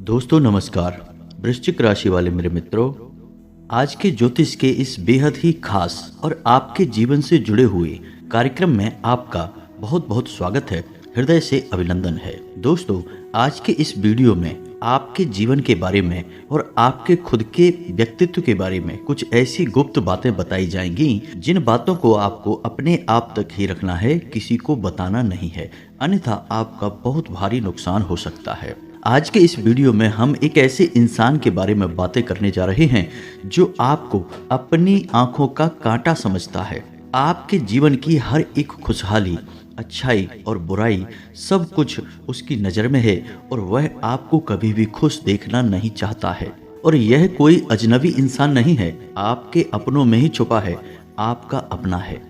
दोस्तों नमस्कार। वृश्चिक राशि वाले मेरे मित्रों, आज के ज्योतिष के इस बेहद ही खास और आपके जीवन से जुड़े हुए कार्यक्रम में आपका बहुत बहुत स्वागत है, हृदय से अभिनंदन है। दोस्तों, आज के इस वीडियो में आपके जीवन के बारे में और आपके खुद के व्यक्तित्व के बारे में कुछ ऐसी गुप्त बातें बताई जाएंगी जिन बातों को आपको अपने आप तक ही रखना है, किसी को बताना नहीं है, अन्यथा आपका बहुत भारी नुकसान हो सकता है। आज के इस वीडियो में हम एक ऐसे इंसान के बारे में बातें करने जा रहे हैं जो आपको अपनी आंखों का कांटा समझता है। आपके जीवन की हर एक खुशहाली, अच्छाई और बुराई सब कुछ उसकी नज़र में है और वह आपको कभी भी खुश देखना नहीं चाहता है। और यह कोई अजनबी इंसान नहीं है, आपके अपनों में ही छुपा है, आपका अपना है।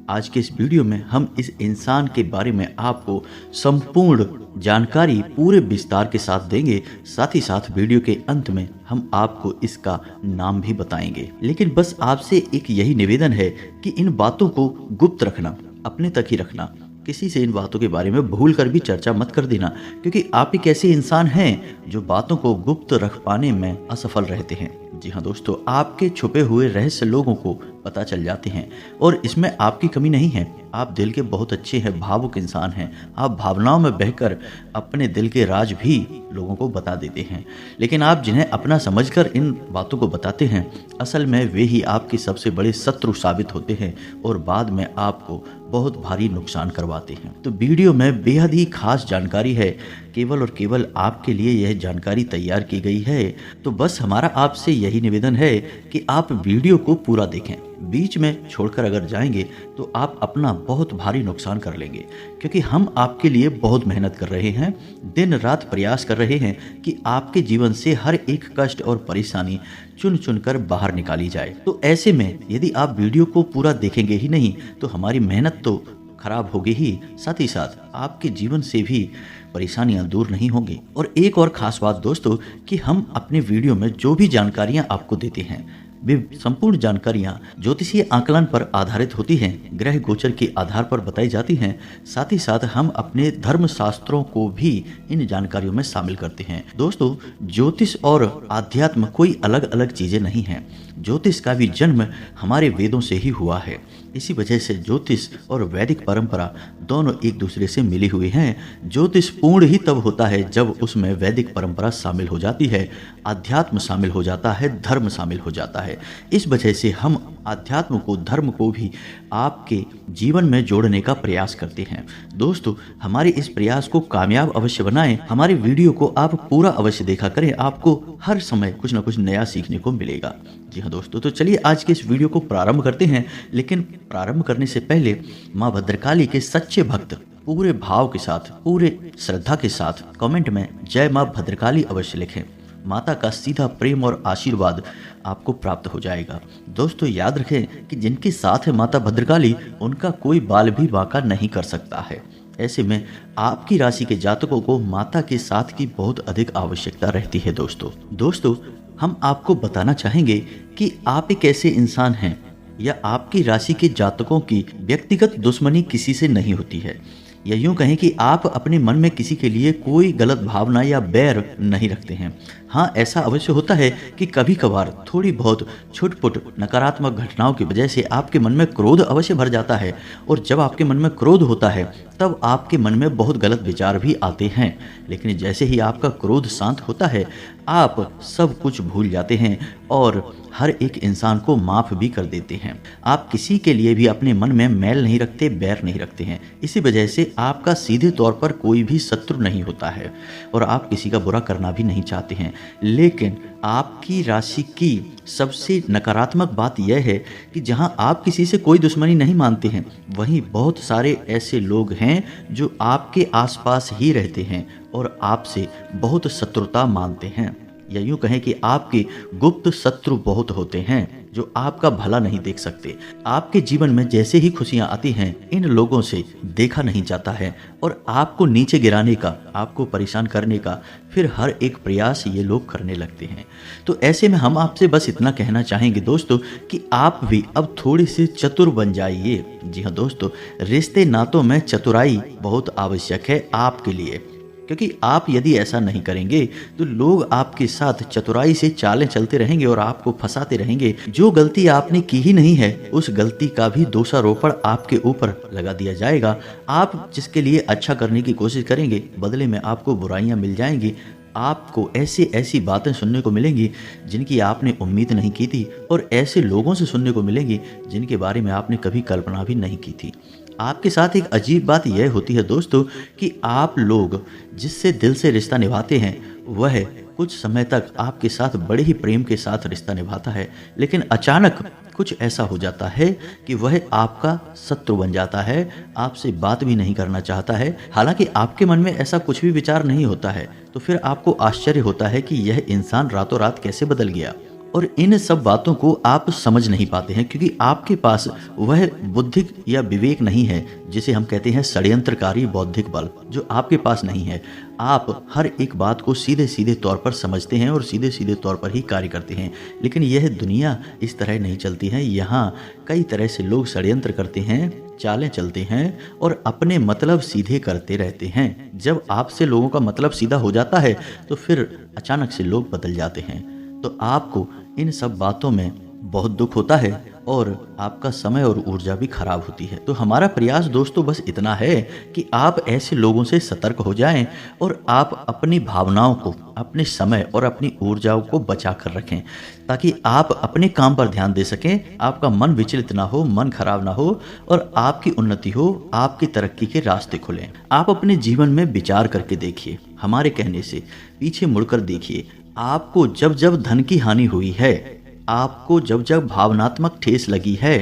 आज के इस वीडियो में हम इस इंसान के बारे में आपको संपूर्ण जानकारी पूरे विस्तार के साथ देंगे। साथ ही साथ वीडियो के अंत में हम आपको इसका नाम भी बताएंगे। लेकिन बस आपसे एक यही निवेदन है कि इन बातों को गुप्त रखना, अपने तक ही रखना। किसी से इन बातों के बारे में भूल कर भी चर्चा मत कर देना, क्योंकि आप एक ऐसे इंसान हैं जो बातों को गुप्त रख पाने में असफल रहते हैं। जी हाँ दोस्तों, आपके छुपे हुए रहस्य लोगों को पता चल जाते हैं और इसमें आपकी कमी नहीं है। आप दिल के बहुत अच्छे हैं, भावुक इंसान हैं। आप भावनाओं में बहकर अपने दिल के राज भी लोगों को बता देते हैं। लेकिन आप जिन्हें अपना समझकर इन बातों को बताते हैं, असल में वे ही आपके सबसे बड़े शत्रु साबित होते हैं और बाद में आपको बहुत भारी नुकसान करवाते हैं। तो वीडियो में बेहद ही खास जानकारी है, केवल और केवल आपके लिए यह जानकारी तैयार की गई है। तो बस हमारा आपसे यही निवेदन है कि आप वीडियो को पूरा देखें। बीच में छोड़कर अगर जाएंगे तो आप अपना बहुत भारी नुकसान कर लेंगे, क्योंकि हम आपके लिए बहुत मेहनत कर रहे हैं, दिन रात प्रयास कर रहे हैं कि आपके जीवन से हर एक कष्ट और परेशानी चुन चुन कर बाहर निकाली जाए। तो ऐसे में यदि आप वीडियो को पूरा देखेंगे ही नहीं तो हमारी मेहनत तो खराब होगी ही, साथ ही साथ आपके जीवन से भी परेशानियां दूर नहीं होंगी। और एक और खास बात दोस्तों, कि हम अपने वीडियो में जो भी जानकारियां आपको देते हैं वे संपूर्ण जानकारियां ज्योतिषीय आकलन पर आधारित होती हैं, ग्रह गोचर के आधार पर बताई जाती हैं। साथ ही साथ हम अपने धर्म शास्त्रों को भी इन जानकारियों में शामिल करते हैं। दोस्तों, ज्योतिष और आध्यात्म कोई अलग अलग चीजें नहीं हैं। ज्योतिष का भी जन्म हमारे वेदों से ही हुआ है। इसी वजह से ज्योतिष और वैदिक परंपरा दोनों एक दूसरे से मिली हुई हैं। ज्योतिष पूर्ण ही तब होता है जब उसमें वैदिक परंपरा शामिल हो जाती है, अध्यात्म शामिल हो जाता है, धर्म शामिल हो जाता है। इस वजह से हम अध्यात्म को, धर्म को भी आपके जीवन में जोड़ने का प्रयास करते हैं। दोस्तों, हमारे इस प्रयास को कामयाब अवश्य बनाएं। हमारे वीडियो को आप पूरा अवश्य देखा करें, आपको हर समय कुछ न कुछ नया सीखने को मिलेगा। जी हाँ दोस्तों, तो चलिए आज के इस वीडियो को प्रारंभ करते हैं। लेकिन प्रारंभ करने से पहले माँ भद्रकाली के सच्चे भक्त पूरे भाव के साथ, पूरे श्रद्धा के साथ कमेंट में जय माँ भद्रकाली अवश्य लिखें। माता का सीधा प्रेम और आशीर्वाद आपको प्राप्त हो जाएगा। दोस्तों, याद रखें कि जिनके साथ है माता भद्रकाली, उनका कोई बाल भी बांका नहीं कर सकता है। ऐसे में आपकी राशि के जातकों को माता के साथ की बहुत अधिक आवश्यकता रहती है। दोस्तों, हम आपको बताना चाहेंगे कि आप एक ऐसे इंसान हैं या आपकी राशि के जातकों की व्यक्तिगत दुश्मनी किसी से नहीं होती है, या यूं कहें कि आप अपने मन में किसी के लिए कोई गलत भावना या बैर नहीं रखते हैं। हाँ, ऐसा अवश्य होता है कि कभी कभार थोड़ी बहुत छुटपुट नकारात्मक घटनाओं की वजह से आपके मन में क्रोध अवश्य भर जाता है, और जब आपके मन में क्रोध होता है तब आपके मन में बहुत गलत विचार भी आते हैं। लेकिन जैसे ही आपका क्रोध शांत होता है, आप सब कुछ भूल जाते हैं और हर एक इंसान को माफ भी कर देते हैं। आप किसी के लिए भी अपने मन में मैल नहीं रखते, बैर नहीं रखते हैं। इसी वजह से आपका सीधे तौर पर कोई भी शत्रु नहीं होता है और आप किसी का बुरा करना भी नहीं चाहते हैं। लेकिन आपकी राशि की सबसे नकारात्मक बात यह है कि जहां आप किसी से कोई दुश्मनी नहीं मानते हैं, वहीं बहुत सारे ऐसे लोग हैं जो आपके आसपास ही रहते हैं और आपसे बहुत शत्रुता मानते हैं, या यूं कहें कि आपके गुप्त शत्रु बहुत होते हैं जो आपका भला नहीं देख सकते। आपके जीवन में जैसे ही खुशियां आती हैं, इन लोगों से देखा नहीं जाता है और आपको नीचे गिराने का, आपको परेशान करने का फिर हर एक प्रयास ये लोग करने लगते हैं। तो ऐसे में हम आपसे बस इतना कहना चाहेंगे दोस्तों कि आप भी अब थोड़े से चतुर बन जाइए। जी हाँ दोस्तों, रिश्ते नातों में चतुराई बहुत आवश्यक है आपके लिए। क्योंकि आप यदि ऐसा नहीं करेंगे तो लोग आपके साथ चतुराई से चालें चलते रहेंगे और आपको फंसाते रहेंगे। जो गलती आपने की ही नहीं है उस गलती का भी दोषारोपण आपके ऊपर लगा दिया जाएगा। आप जिसके लिए अच्छा करने की कोशिश करेंगे बदले में आपको बुराइयां मिल जाएंगी। आपको ऐसी ऐसी बातें सुनने को मिलेंगी जिनकी आपने उम्मीद नहीं की थी और ऐसे लोगों से सुनने को मिलेंगी जिनके बारे में आपने कभी कल्पना भी नहीं की थी। आपके साथ एक अजीब बात यह होती है दोस्तों कि आप लोग जिससे दिल से रिश्ता निभाते हैं वह कुछ समय तक आपके साथ बड़े ही प्रेम के साथ रिश्ता निभाता है, लेकिन अचानक कुछ ऐसा हो जाता है कि वह आपका शत्रु बन जाता है, आपसे बात भी नहीं करना चाहता है। हालांकि आपके मन में ऐसा कुछ भी विचार नहीं होता है, तो फिर आपको आश्चर्य होता है कि यह इंसान रातों रात कैसे बदल गया। और इन सब बातों को आप समझ नहीं पाते हैं क्योंकि आपके पास वह बुद्धिक या विवेक नहीं है जिसे हम कहते हैं षड्यंत्रकारी बौद्धिक बल, जो आपके पास नहीं है। आप हर एक बात को सीधे सीधे तौर पर समझते हैं और सीधे सीधे तौर पर ही कार्य करते हैं, लेकिन यह दुनिया इस तरह नहीं चलती है। यहाँ कई तरह से लोग षड्यंत्र करते हैं, चालें चलते हैं और अपने मतलब सीधे करते रहते हैं। जब आपसे लोगों का मतलब सीधा हो जाता है तो फिर अचानक से लोग बदल जाते हैं। तो आपको इन सब बातों में बहुत दुख होता है और आपका समय और ऊर्जा भी खराब होती है। तो हमारा प्रयास दोस्तों बस इतना है कि आप ऐसे लोगों से सतर्क हो जाएं और आप अपनी भावनाओं को, अपने समय और अपनी ऊर्जाओं को बचा कर रखें ताकि आप अपने काम पर ध्यान दे सकें, आपका मन विचलित ना हो, मन खराब ना हो और आपकी उन्नति हो, आपकी तरक्की के रास्ते खुलें। आप अपने जीवन में विचार करके देखिए, हमारे कहने से पीछे मुड़कर देखिए। आपको जब जब धन की हानि हुई है, आपको जब जब भावनात्मक ठेस लगी है,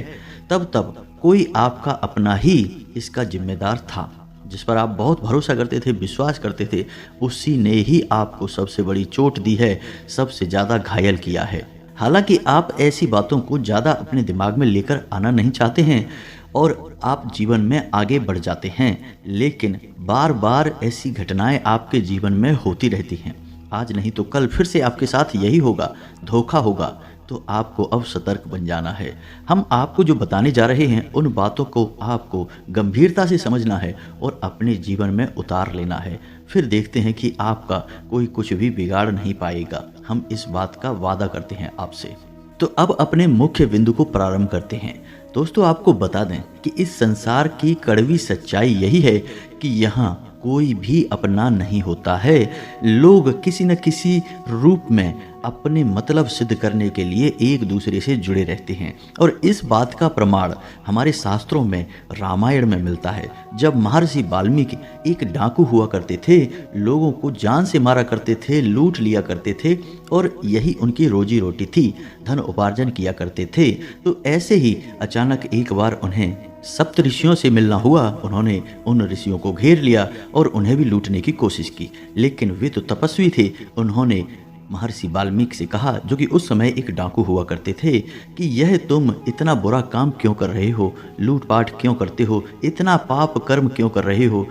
तब तब कोई आपका अपना ही इसका जिम्मेदार था। जिस पर आप बहुत भरोसा करते थे, विश्वास करते थे, उसी ने ही आपको सबसे बड़ी चोट दी है, सबसे ज़्यादा घायल किया है। हालांकि आप ऐसी बातों को ज़्यादा अपने दिमाग में लेकर आना नहीं चाहते हैं और आप जीवन में आगे बढ़ जाते हैं, लेकिन बार बार ऐसी घटनाएं आपके जीवन में होती रहती हैं। आज नहीं तो कल फिर से आपके साथ यही होगा, धोखा होगा। तो आपको अब सतर्क बन जाना है। हम आपको जो बताने जा रहे हैं उन बातों को आपको गंभीरता से समझना है और अपने जीवन में उतार लेना है। फिर देखते हैं कि आपका कोई कुछ भी बिगाड़ नहीं पाएगा। हम इस बात का वादा करते हैं आपसे। तो अब अपने मुख्य बिंदु को प्रारंभ करते हैं। दोस्तों आपको बता दें कि इस संसार की कड़वी सच्चाई यही है कि यहाँ कोई भी अपना नहीं होता है। लोग किसी न किसी रूप में अपने मतलब सिद्ध करने के लिए एक दूसरे से जुड़े रहते हैं और इस बात का प्रमाण हमारे शास्त्रों में रामायण में मिलता है। जब महर्षि वाल्मीकि एक डाकू हुआ करते थे, लोगों को जान से मारा करते थे, लूट लिया करते थे और यही उनकी रोजी रोटी थी, धन उपार्जन किया करते थे। तो ऐसे ही अचानक एक बार उन्हें सप्त ऋषियों से मिलना हुआ। उन्होंने उन ऋषियों को घेर लिया और उन्हें भी लूटने की कोशिश की, लेकिन वे तो तपस्वी थे। उन्होंने महर्षि वाल्मीकि से कहा, जो कि उस समय एक डाकू हुआ करते थे, कि यह तुम इतना बुरा काम क्यों कर रहे हो, लूटपाट क्यों करते हो, इतना पाप कर्म क्यों कर रहे हो।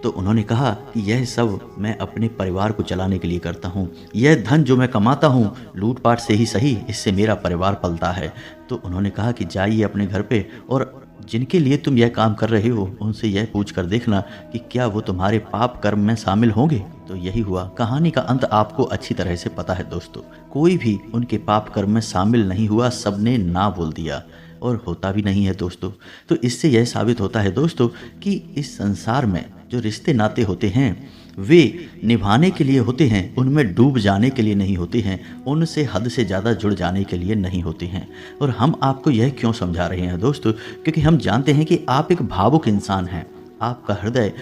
तो उन्होंने कहा कि यह सब मैं अपने परिवार को चलाने के लिए करता हूँ, यह धन जो मैं कमाता हूँ लूटपाट से ही सही, इससे मेरा परिवार पलता है। तो उन्होंने कहा कि जाइए अपने घर पे और जिनके लिए तुम यह काम कर रहे हो उनसे यह पूछ कर देखना कि क्या वो तुम्हारे पाप कर्म में शामिल होंगे। तो यही हुआ। कहानी का अंत आपको अच्छी तरह से पता है दोस्तों। कोई भी उनके पाप कर्म में शामिल नहीं हुआ, सबने ना बोल दिया और होता भी नहीं है दोस्तों। तो इससे यह साबित होता है दोस्तों कि इस संसार में जो रिश्ते नाते होते हैं वे निभाने के लिए होते हैं, उनमें डूब जाने के लिए नहीं होते हैं, उनसे हद से ज़्यादा जुड़ जाने के लिए नहीं होते हैं। और हम आपको यह क्यों समझा रहे हैं दोस्तों, क्योंकि हम जानते हैं कि आप एक भावुक इंसान हैं, आपका हृदय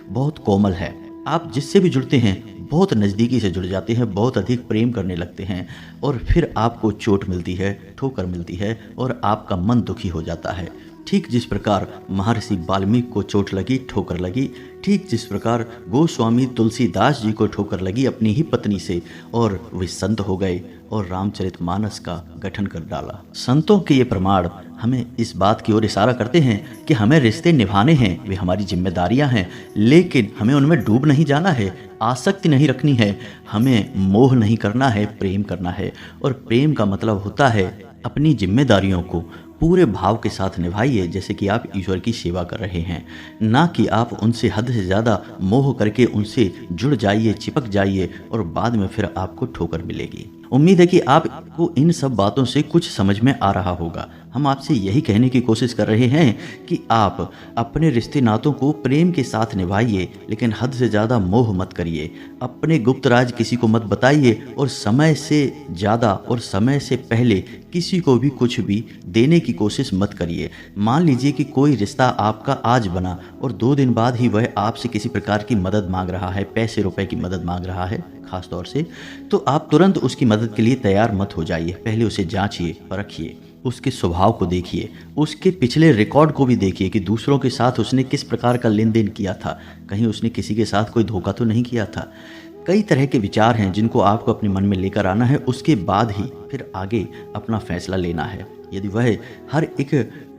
बहुत कोमल है, आप जिससे भी जुड़ते हैं बहुत नज़दीकी से जुड़ जाते हैं, बहुत अधिक प्रेम करने लगते हैं और फिर आपको चोट मिलती है, ठोकर मिलती है और आपका मन दुखी हो जाता है। ठीक जिस प्रकार महर्षि वाल्मीकि को चोट लगी, ठोकर लगी, ठीक जिस प्रकार गोस्वामी तुलसीदास जी को ठोकर लगी अपनी ही पत्नी से और वे संत हो गए और रामचरितमानस का गठन कर डाला। संतों के ये प्रमाण हमें इस बात की ओर इशारा करते हैं कि हमें रिश्ते निभाने हैं, वे हमारी जिम्मेदारियां हैं, लेकिन हमें उनमें डूब नहीं जाना है, आसक्ति नहीं रखनी है, हमें मोह नहीं करना है, प्रेम करना है। और प्रेम का मतलब होता है अपनी जिम्मेदारियों को पूरे भाव के साथ निभाइए, जैसे कि आप ईश्वर की सेवा कर रहे हैं, ना कि आप उनसे हद से ज़्यादा मोह करके उनसे जुड़ जाइए, चिपक जाइए और बाद में फिर आपको ठोकर मिलेगी। उम्मीद है कि आपको इन सब बातों से कुछ समझ में आ रहा होगा। हम आपसे यही कहने की कोशिश कर रहे हैं कि आप अपने रिश्ते नातों को प्रेम के साथ निभाइए, लेकिन हद से ज़्यादा मोह मत करिए। अपने गुप्त राज किसी को मत बताइए और समय से ज़्यादा और समय से पहले किसी को भी कुछ भी देने की कोशिश मत करिए। मान लीजिए कि कोई रिश्ता आपका आज बना और 2 दिन बाद ही वह आपसे किसी प्रकार की मदद मांग रहा है, पैसे रुपए की मदद मांग रहा है खास तौर से, तो आप तुरंत उसकी मदद के लिए तैयार मत हो जाइए। पहले उसे जांचिए, परखिए, उसके स्वभाव को देखिए, उसके पिछले रिकॉर्ड को भी देखिए कि दूसरों के साथ उसने किस प्रकार का लेन देन किया था, कहीं उसने किसी के साथ कोई धोखा तो नहीं किया था। कई तरह के विचार हैं जिनको आपको अपने मन में लेकर आना है, उसके बाद ही फिर आगे अपना फैसला लेना है। यदि वह हर एक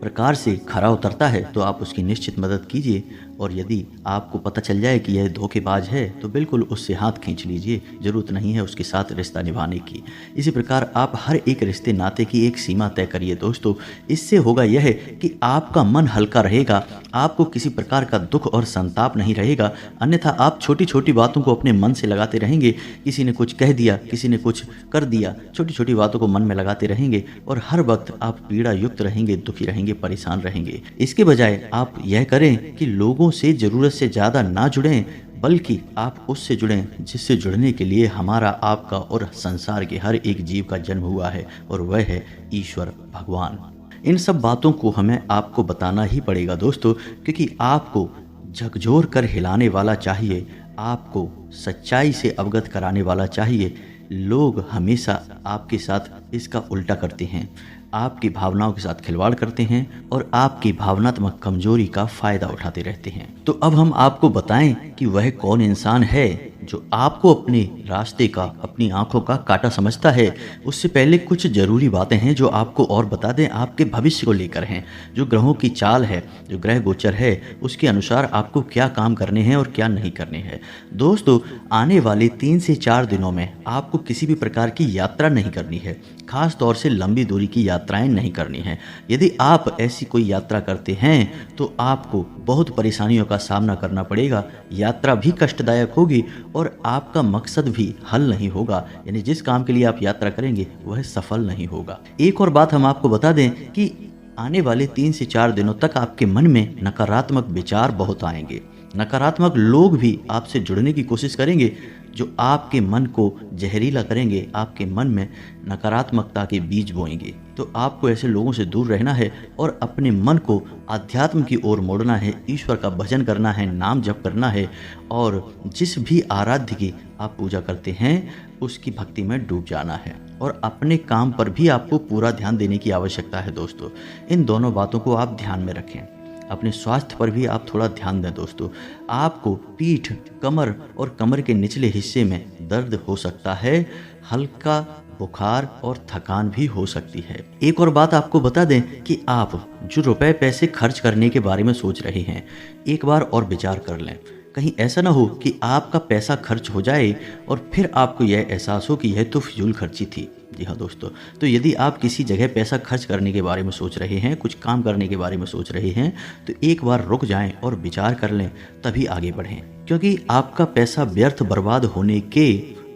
प्रकार से खरा उतरता है तो आप उसकी निश्चित मदद कीजिए, और यदि आपको पता चल जाए कि यह धोखेबाज है तो बिल्कुल उससे हाथ खींच लीजिए। ज़रूरत नहीं है उसके साथ रिश्ता निभाने की। इसी प्रकार आप हर एक रिश्ते नाते की एक सीमा तय करिए दोस्तों। इससे होगा यह कि आपका मन हल्का रहेगा, आपको किसी प्रकार का दुख और संताप नहीं रहेगा। अन्यथा आप छोटी छोटी बातों को अपने मन से लगाते रहेंगे। किसी ने कुछ कह दिया, किसी ने कुछ कर दिया, छोटी छोटी बातों को मन में लगाते रहेंगे और हर वक्त आप पीड़ा युक्त रहेंगे, दुखी रहेंगे, परेशान रहेंगे। इसके बजाय आप यह करें कि लोगों से ज़रूरत से ज़्यादा ना जुड़ें, बल्कि आप उससे जुड़ें जिससे जुड़ने के लिए हमारा, आपका और संसार के हर एक जीव का जन्म हुआ है, और वह है ईश्वर भगवान। इन सब बातों को हमें आपको बताना ही पड़ेगा दोस्तों, क्योंकि आपको झकझोर कर हिलाने वाला चाहिए, आपको सच्चाई से अवगत कराने वाला चाहिए। लोग हमेशा आपके साथ इसका उल्टा करते हैं, आपकी भावनाओं के साथ खिलवाड़ करते हैं और आपकी भावनात्मक कमजोरी का फायदा उठाते रहते हैं। तो अब हम आपको बताएं कि वह कौन इंसान है जो आपको अपने रास्ते का, अपनी आंखों का कांटा समझता है। उससे पहले कुछ जरूरी बातें हैं जो आपको और बता दें, आपके भविष्य को लेकर हैं। जो ग्रहों की चाल है, जो ग्रह गोचर है, उसके अनुसार आपको क्या काम करने हैं और क्या नहीं करने हैं। दोस्तों, आने वाले 3 से 4 दिनों में आपको किसी भी प्रकार की यात्रा नहीं करनी है, खास तौर से लंबी दूरी की यात्राएं नहीं करनी है। यदि आप ऐसी कोई यात्रा करते हैं तो आपको बहुत परेशानियों का सामना करना पड़ेगा। यात्रा भी कष्टदायक होगी और आपका मकसद भी हल नहीं होगा, यानी जिस काम के लिए आप यात्रा करेंगे वह सफल नहीं होगा। एक और बात हम आपको बता दें कि आने वाले 3 से 4 दिनों तक आपके मन में नकारात्मक विचार बहुत आएंगे। नकारात्मक लोग भी आपसे जुड़ने की कोशिश करेंगे जो आपके मन को जहरीला करेंगे, आपके मन में नकारात्मकता के बीज बोएंगे। तो आपको ऐसे लोगों से दूर रहना है और अपने मन को अध्यात्म की ओर मोड़ना है, ईश्वर का भजन करना है, नाम जप करना है, और जिस भी आराध्य की आप पूजा करते हैं उसकी भक्ति में डूब जाना है। और अपने काम पर भी आपको पूरा ध्यान देने की आवश्यकता है दोस्तों। इन दोनों बातों को आप ध्यान में रखें। अपने स्वास्थ्य पर भी आप थोड़ा ध्यान दें दोस्तों। आपको पीठ, कमर और कमर के निचले हिस्से में दर्द हो सकता है, हल्का बुखार और थकान भी हो सकती है। एक और बात आपको बता दें कि आप जो रुपए पैसे खर्च करने के बारे में सोच रहे हैं, एक बार और विचार कर लें। कहीं ऐसा ना हो कि आपका पैसा खर्च हो जाए और फिर आपको यह एहसास हो कि यह तो फिजूल खर्ची थी। जी हाँ दोस्तों, तो यदि आप किसी जगह पैसा खर्च करने के बारे में सोच रहे हैं, कुछ काम करने के बारे में सोच रहे हैं, तो एक बार रुक जाएं और विचार कर लें, तभी आगे बढ़ें, क्योंकि आपका पैसा व्यर्थ बर्बाद होने के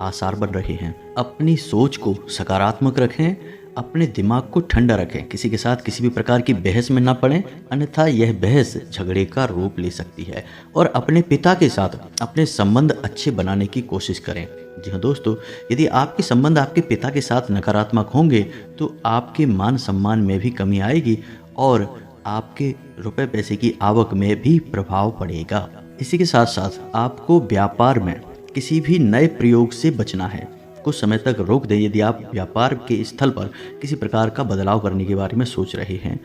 आसार बन रहे हैं। अपनी सोच को सकारात्मक रखें, अपने दिमाग को ठंडा रखें, किसी के साथ किसी भी प्रकार की बहस में ना पड़ें, अन्यथा यह बहस झगड़े का रूप ले सकती है। और अपने पिता के साथ अपने संबंध अच्छे बनाने की कोशिश करें। जी हाँ दोस्तों, यदि आपके संबंध आपके पिता के साथ नकारात्मक होंगे तो आपके मान सम्मान में भी कमी आएगी और आपके रुपए पैसे की आवक में भी प्रभाव पड़ेगा। इसी के साथ साथ आपको व्यापार में किसी भी नए प्रयोग से बचना है। कुछ समय तक रोक दें यदि आप व्यापार के स्थल पर किसी प्रकार का बदलाव करने के बारे में सोच रहे हैं।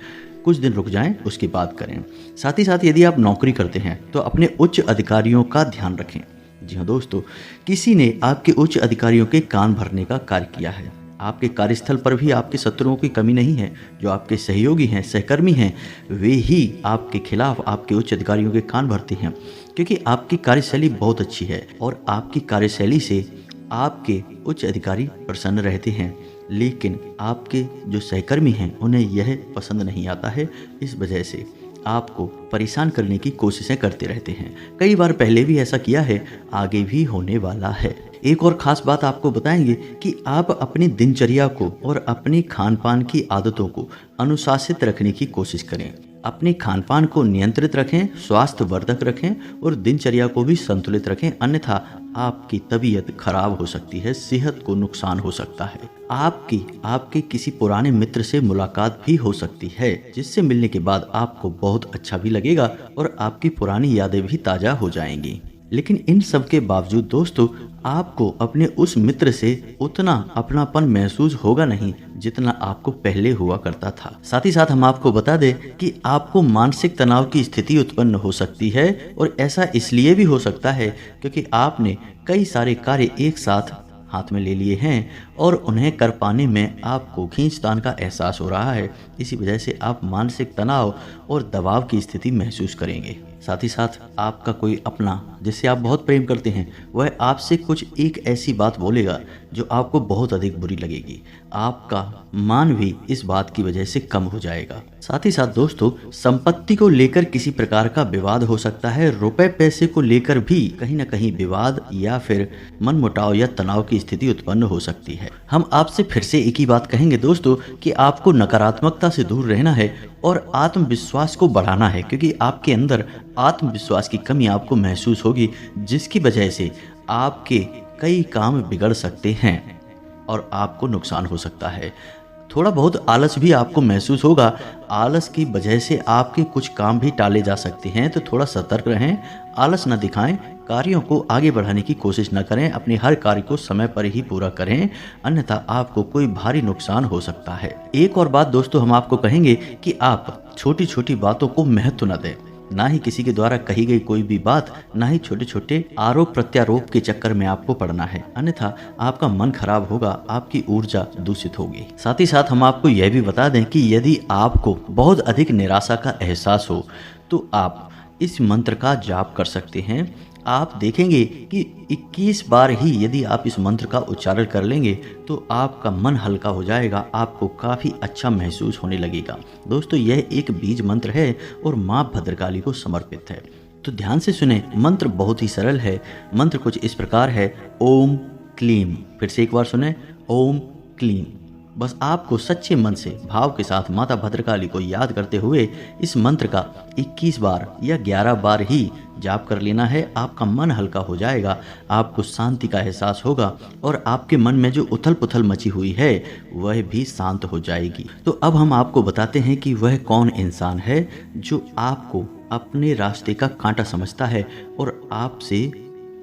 कुछ दिन रुक जाएं, उसकी बात करें। साथ ही साथ यदि आप नौकरी करते हैं तो अपने उच्च अधिकारियों का ध्यान रखें। जी हाँ दोस्तों, किसी ने आपके उच्च अधिकारियों के कान भरने का कार्य किया है। आपके कार्यस्थल पर भी आपके शत्रुओं की कमी नहीं है। जो आपके सहयोगी हैं, सहकर्मी हैं, वे ही आपके खिलाफ आपके उच्च अधिकारियों के कान भरते हैं, क्योंकि आपकी कार्यशैली बहुत अच्छी है और आपकी कार्यशैली से आपके उच्च अधिकारी प्रसन्न रहते हैं, लेकिन आपके जो सहकर्मी हैं उन्हें यह पसंद नहीं आता है। इस वजह से आपको परेशान करने की कोशिशें करते रहते हैं। कई बार पहले भी ऐसा किया है, आगे भी होने वाला है। एक और ख़ास बात आपको बताएंगे कि आप अपनी दिनचर्या को और अपनी खान पान की आदतों को अनुशासित रखने की कोशिश करें। अपने खान पान को नियंत्रित रखें, स्वास्थ्यवर्धक रखें और दिनचर्या को भी संतुलित रखें, अन्यथा आपकी तबीयत खराब हो सकती है, सेहत को नुकसान हो सकता है। आपके किसी पुराने मित्र से मुलाकात भी हो सकती है, जिससे मिलने के बाद आपको बहुत अच्छा भी लगेगा और आपकी पुरानी यादें भी ताज़ा हो जाएंगी। लेकिन इन सब के बावजूद दोस्तों, आपको अपने उस मित्र से उतना अपनापन महसूस होगा नहीं जितना आपको पहले हुआ करता था। साथ ही साथ हम आपको बता दें कि आपको मानसिक तनाव की स्थिति उत्पन्न हो सकती है, और ऐसा इसलिए भी हो सकता है क्योंकि आपने कई सारे कार्य एक साथ हाथ में ले लिए हैं और उन्हें कर पाने में आपको खींचतान का एहसास हो रहा है। इसी वजह से आप मानसिक तनाव और दबाव की स्थिति महसूस करेंगे। साथ ही साथ आपका कोई अपना जिससे आप बहुत प्रेम करते हैं, वह आपसे कुछ एक ऐसी बात बोलेगा जो आपको बहुत अधिक बुरी लगेगी। आपका मान भी इस बात की वजह से कम हो जाएगा। साथ ही साथ दोस्तों, संपत्ति को लेकर किसी प्रकार का विवाद हो सकता है। रुपए पैसे को लेकर भी कहीं न कहीं विवाद या फिर मनमुटाव या तनाव की स्थिति उत्पन्न हो सकती है। हम आपसे फिर से एक ही बात कहेंगे दोस्तों कि आपको नकारात्मकता से दूर रहना है और आत्मविश्वास को बढ़ाना है, क्योंकि आपके अंदर आत्मविश्वास की कमी आपको महसूस होगी, जिसकी वजह से आपके कई काम बिगड़ सकते हैं और आपको नुकसान हो सकता है। थोड़ा बहुत आलस भी आपको महसूस होगा। आलस की वजह से आपके कुछ काम भी टाले जा सकते हैं, तो थोड़ा सतर्क रहें, आलस न दिखाएं, कार्यों को आगे बढ़ाने की कोशिश न करें, अपने हर कार्य को समय पर ही पूरा करें, अन्यथा आपको कोई भारी नुकसान हो सकता है। एक और बात दोस्तों, हम आपको कहेंगे कि आप छोटी छोटी बातों को महत्व न दें, ना ही किसी के द्वारा कही गई कोई भी बात, ना ही छोटे छोटे आरोप प्रत्यारोप के चक्कर में आपको पड़ना है, अन्यथा आपका मन खराब होगा, आपकी ऊर्जा दूषित होगी। साथ ही साथ हम आपको यह भी बता दें कि यदि आपको बहुत अधिक निराशा का एहसास हो तो आप इस मंत्र का जाप कर सकते हैं। आप देखेंगे कि 21 बार ही यदि आप इस मंत्र का उच्चारण कर लेंगे तो आपका मन हल्का हो जाएगा, आपको काफ़ी अच्छा महसूस होने लगेगा। दोस्तों, यह एक बीज मंत्र है और माँ भद्रकाली को समर्पित है, तो ध्यान से सुने। मंत्र बहुत ही सरल है। मंत्र कुछ इस प्रकार है, ओम क्लीम। फिर से एक बार सुने, ओम क्लीम। बस आपको सच्चे मन से भाव के साथ माता भद्रकाली को याद करते हुए इस मंत्र का 21 बार या 11 बार ही जाप कर लेना है। आपका मन हल्का हो जाएगा, आपको शांति का एहसास होगा और आपके मन में जो उथल पुथल मची हुई है वह भी शांत हो जाएगी। तो अब हम आपको बताते हैं कि वह कौन इंसान है जो आपको अपने रास्ते का कांटा समझता है और आपसे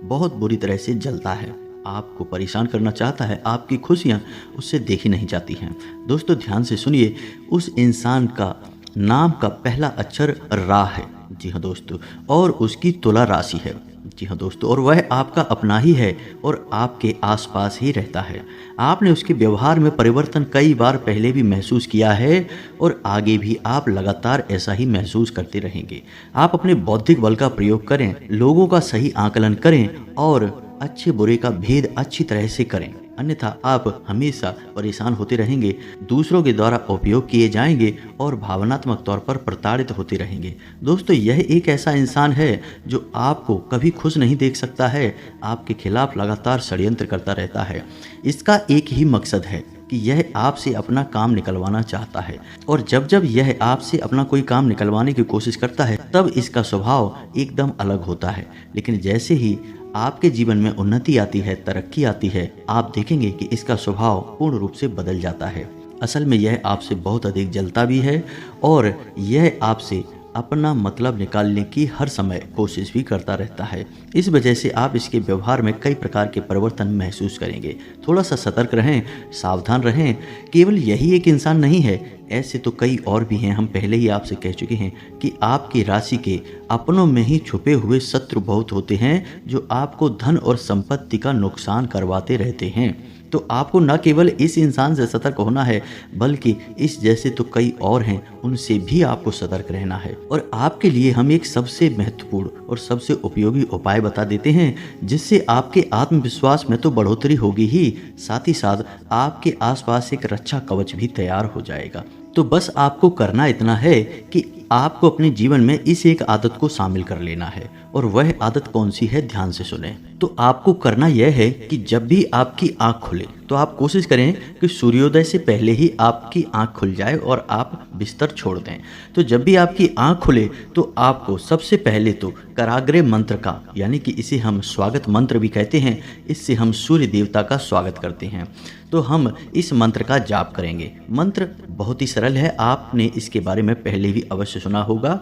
बहुत बुरी तरह से जलता है, आपको परेशान करना चाहता है, आपकी खुशियाँ उससे देखी नहीं जाती हैं। दोस्तों, ध्यान से सुनिए, उस इंसान का नाम का पहला अक्षर रा है। जी हाँ दोस्तों, और उसकी तुला राशि है। जी हाँ दोस्तों, और वह आपका अपना ही है और आपके आसपास ही रहता है। आपने उसके व्यवहार में परिवर्तन कई बार पहले भी महसूस किया है और आगे भी आप लगातार ऐसा ही महसूस करते रहेंगे। आप अपने बौद्धिक बल का प्रयोग करें, लोगों का सही आकलन करें और अच्छे बुरे का भेद अच्छी तरह से करें, अन्यथा आप हमेशा परेशान होते रहेंगे, दूसरों के द्वारा उपयोग किए जाएंगे और भावनात्मक तौर पर प्रताड़ित होते रहेंगे। दोस्तों, यह एक ऐसा इंसान है जो आपको कभी खुश नहीं देख सकता है, आपके खिलाफ लगातार षड्यंत्र करता रहता है। इसका एक ही मकसद है कि यह आपसे अपना काम निकलवाना चाहता है, और जब जब यह आपसे अपना कोई काम निकलवाने की कोशिश करता है तब इसका स्वभाव एकदम अलग होता है। लेकिन जैसे ही आपके जीवन में उन्नति आती है, तरक्की आती है, आप देखेंगे कि इसका स्वभाव पूर्ण रूप से बदल जाता है। असल में यह आपसे बहुत अधिक जलता भी है और यह आपसे अपना मतलब निकालने की हर समय कोशिश भी करता रहता है। इस वजह से आप इसके व्यवहार में कई प्रकार के परिवर्तन महसूस करेंगे। थोड़ा सा सतर्क रहें, सावधान रहें। केवल यही एक इंसान नहीं है, ऐसे तो कई और भी हैं, हम पहले ही आपसे कह चुके हैं कि आपकी राशि के अपनों में ही छुपे हुए शत्रु बहुत होते हैं जो आपको धन और संपत्ति का नुकसान करवाते रहते हैं। तो आपको न केवल इस इंसान से सतर्क होना है, बल्कि इस जैसे तो कई और हैं, उनसे भी आपको सतर्क रहना है। और आपके लिए हम एक सबसे महत्वपूर्ण और सबसे उपयोगी उपाय बता देते हैं, जिससे आपके आत्मविश्वास में तो बढ़ोतरी होगी ही, साथ ही साथ आपके आसपास एक रक्षा कवच भी तैयार हो जाएगा। तो बस आपको करना इतना है कि आपको अपने जीवन में इस एक आदत को शामिल कर लेना है। और वह आदत कौन सी है, ध्यान से सुने। तो आपको करना यह है कि जब भी आपकी आंख खुले तो आप कोशिश करें कि सूर्योदय से पहले ही आपकी आंख खुल जाए और आप बिस्तर छोड़ दें। तो जब भी आपकी आंख खुले तो आपको सबसे पहले तो कराग्रे मंत्र का, यानी कि इसे हम स्वागत मंत्र भी कहते हैं, इससे हम सूर्य देवता का स्वागत करते हैं। तो हम इस मंत्र का जाप करेंगे। मंत्र बहुत ही सरल है, आपने इसके बारे में पहले भी अवश्य सुना होगा।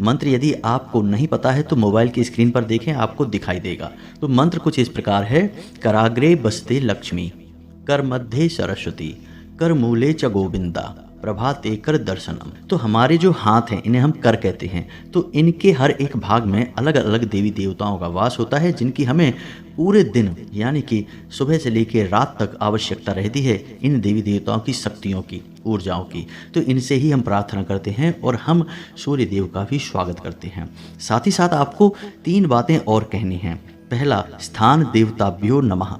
मंत्र यदि आपको नहीं पता है तो मोबाइल की स्क्रीन पर देखें, आपको दिखाई देगा। तो मंत्र कुछ इस प्रकार है। कराग्रे बसते लक्ष्मी, कर मध्य सरस्वती, कर मूले च गोविंदा, प्रभाते कर दर्शनम। तो हमारे जो हाथ हैं इन्हें हम कर कहते हैं। तो इनके हर एक भाग में अलग अलग देवी देवताओं का वास होता है, जिनकी हमें पूरे दिन यानी कि सुबह से लेकर रात तक आवश्यकता रहती है इन देवी देवताओं की शक्तियों की, ऊर्जाओं की। तो इनसे ही हम प्रार्थना करते हैं और हम सूर्य देव का भी स्वागत करते हैं। साथ ही साथ आपको 3 बातें और कहनी हैं। पहला, स्थान देवताभ्यो नमः।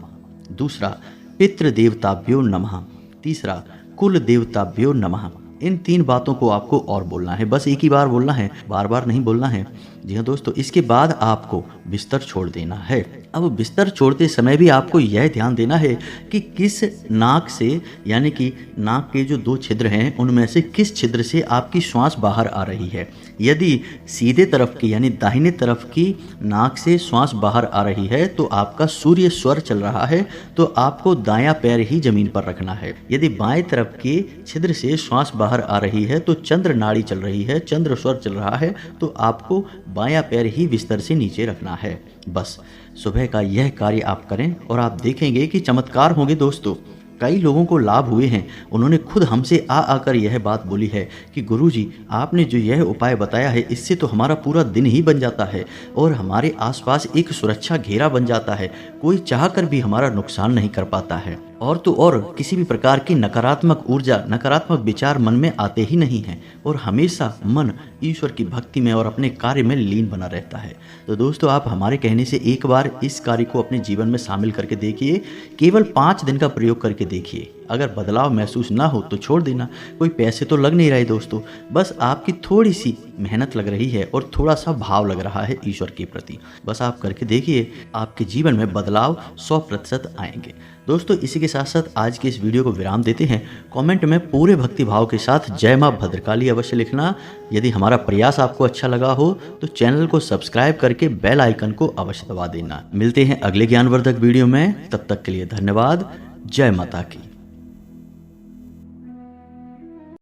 दूसरा, पितृ देवताभ्यो नमः। तीसरा, कुल देवताभ्यो नमः। इन 3 बातों को आपको और बोलना है, बस एक ही बार बोलना है, बार बार नहीं बोलना है। जी हाँ दोस्तों, इसके बाद आपको बिस्तर छोड़ देना है। अब बिस्तर छोड़ते समय भी आपको यह ध्यान देना है कि किस नाक से, यानी कि नाक के जो 2 छिद्र हैं उनमें से किस छिद्र से आपकी श्वास बाहर आ रही है। यदि सीधे तरफ की यानी दाहिने तरफ की नाक से श्वास बाहर आ रही है तो आपका सूर्य स्वर चल रहा है, तो आपको दायां पैर ही जमीन पर रखना है। यदि बाएं तरफ के छिद्र से श्वास बाहर आ रही है तो चंद्र नाड़ी चल रही है, चंद्र स्वर चल रहा है, तो आपको बायां पैर ही बिस्तर से नीचे रखना है। बस सुबह का यह कार्य आप करें और आप देखेंगे कि चमत्कार होंगे दोस्तों। कई लोगों को लाभ हुए हैं, उन्होंने खुद हमसे आकर यह बात बोली है कि गुरुजी आपने जो यह उपाय बताया है इससे तो हमारा पूरा दिन ही बन जाता है और हमारे आसपास एक सुरक्षा घेरा बन जाता है, कोई चाहकर भी हमारा नुकसान नहीं कर पाता है। और तो और किसी भी प्रकार की नकारात्मक ऊर्जा, नकारात्मक विचार मन में आते ही नहीं हैं और हमेशा मन ईश्वर की भक्ति में और अपने कार्य में लीन बना रहता है। तो दोस्तों, आप हमारे कहने से एक बार इस कार्य को अपने जीवन में शामिल करके देखिए। केवल 5 दिन का प्रयोग करके देखिए, अगर बदलाव महसूस ना हो तो छोड़ देना। कोई पैसे तो लग नहीं रहे दोस्तों, बस आपकी थोड़ी सी मेहनत लग रही है और थोड़ा सा भाव लग रहा है ईश्वर के प्रति। बस आप करके देखिए, आपके जीवन में बदलाव 100% आएंगे। दोस्तों, इसी के साथ साथ आज के इस वीडियो को विराम देते हैं। कमेंट में पूरे भक्ति भाव के साथ जय मां भद्रकाली अवश्य लिखना। यदि हमारा प्रयास आपको अच्छा लगा हो तो चैनल को सब्सक्राइब करके बेल आइकन को अवश्य दबा देना। मिलते हैं अगले ज्ञानवर्धक वीडियो में, तब तक के लिए धन्यवाद। जय माता की।